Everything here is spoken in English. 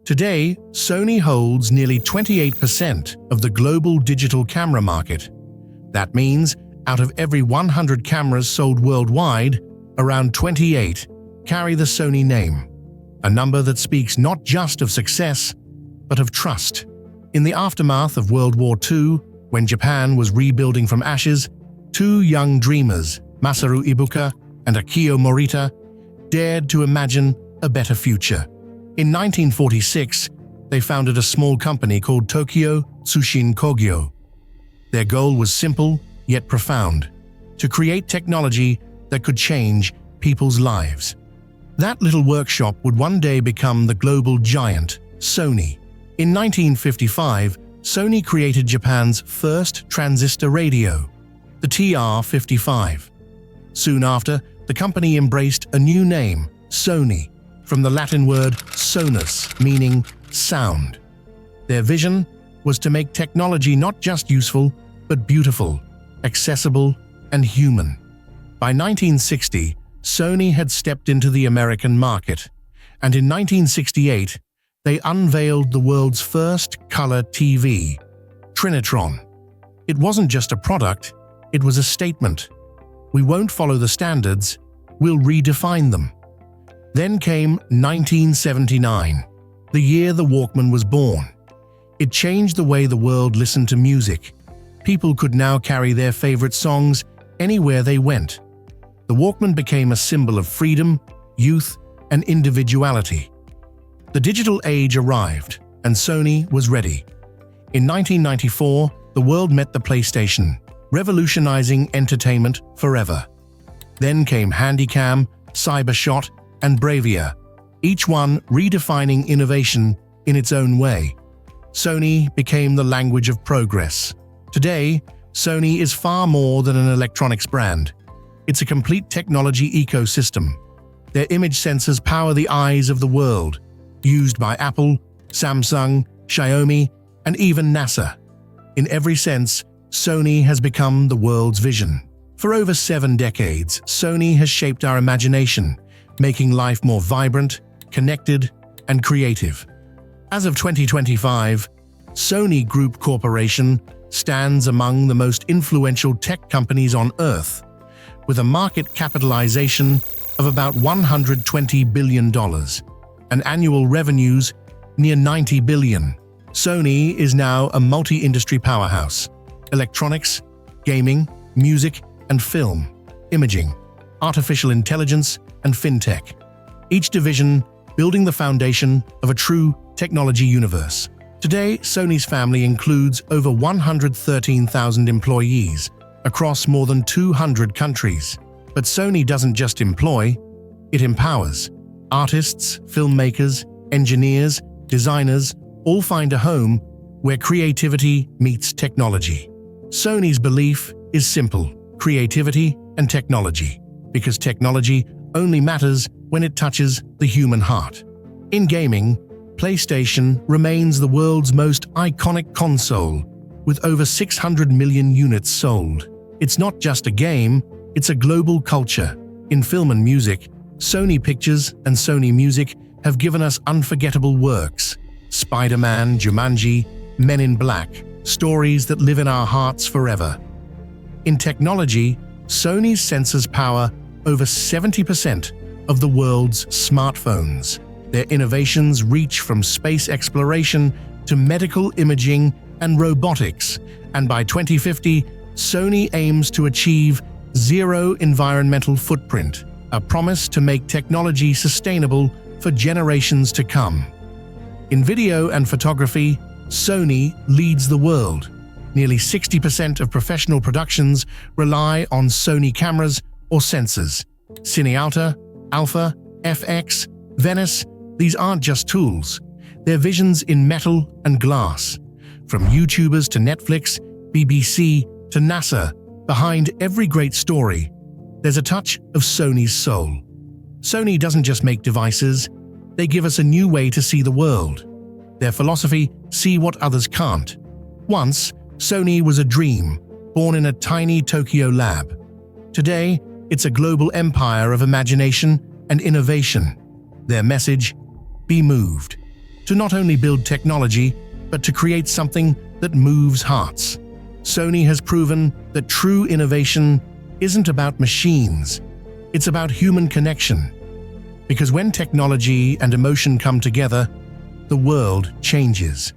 Today, Sony holds nearly 28% of the global digital camera market. That means, out of every 100 cameras sold worldwide, around 28 carry the Sony name, a number that speaks not just of success, but of trust. In the aftermath of World War II, when Japan was rebuilding from ashes, two young dreamers, Masaru Ibuka and Akio Morita, dared to imagine a better future. In 1946, they founded a small company called Tokyo Tsushin Kogyo. Their goal was simple yet profound: to create technology that could change people's lives. That little workshop would one day become the global giant, Sony. In 1955, Sony created Japan's first transistor radio, the TR-55. Soon after, the company embraced a new name, Sony, from the Latin word sonus, meaning sound. Their vision was to make technology not just useful, but beautiful, accessible, and human. By 1960, Sony had stepped into the American market, and in 1968, they unveiled the world's first color TV, Trinitron. It wasn't just a product, it was a statement. We won't follow the standards, we'll redefine them. Then came 1979, the year the Walkman was born. It changed the way the world listened to music. People could now carry their favorite songs anywhere they went. The Walkman became a symbol of freedom, youth, and individuality. The digital age arrived, and Sony was ready. In 1994, the world met the PlayStation, revolutionizing entertainment forever. Then came Handycam, Cybershot, and Bravia, each one redefining innovation in its own way. Sony became the language of progress. Today, Sony is far more than an electronics brand. It's a complete technology ecosystem. Their image sensors power the eyes of the world, used by Apple, Samsung, Xiaomi, and even NASA. In every sense, Sony has become the world's vision. For over 7 decades, Sony has shaped our imagination, making life more vibrant, connected, and creative. As of 2025, Sony Group Corporation stands among the most influential tech companies on Earth, with a market capitalization of about $120 billion and annual revenues near $90 billion. Sony is now a multi-industry powerhouse: electronics, gaming, music and film, imaging, artificial intelligence, and fintech. Each division building the foundation of a true technology universe. Today, Sony's family includes over 113,000 employees across more than 200 countries. But Sony doesn't just employ, it empowers. Artists, filmmakers, engineers, designers all find a home where creativity meets technology. Sony's belief is simple: creativity and technology, because technology only matters when it touches the human heart. In gaming, PlayStation remains the world's most iconic console, with over 600 million units sold. It's not just a game, it's a global culture. In film and music, Sony Pictures and Sony Music have given us unforgettable works: Spider-Man, Jumanji, Men in Black, stories that live in our hearts forever. In technology, Sony's sensors power over 70% of the world's smartphones. Their innovations reach from space exploration to medical imaging and robotics, and by 2050, Sony aims to achieve zero environmental footprint, a promise to make technology sustainable for generations to come. In video and photography, Sony leads the world. Nearly 60% of professional productions rely on Sony cameras or sensors. Cinealta, Alpha, FX, Venice, these aren't just tools. They're visions in metal and glass. From YouTubers to Netflix, BBC to NASA, behind every great story, there's a touch of Sony's soul. Sony doesn't just make devices, they give us a new way to see the world. Their philosophy: see what others can't. Once, Sony was a dream, born in a tiny Tokyo lab. Today, it's a global empire of imagination and innovation. Their message: be moved. to not only build technology, but to create something that moves hearts. Sony has proven that true innovation isn't about machines, it's about human connection. Because when technology and emotion come together, the world changes.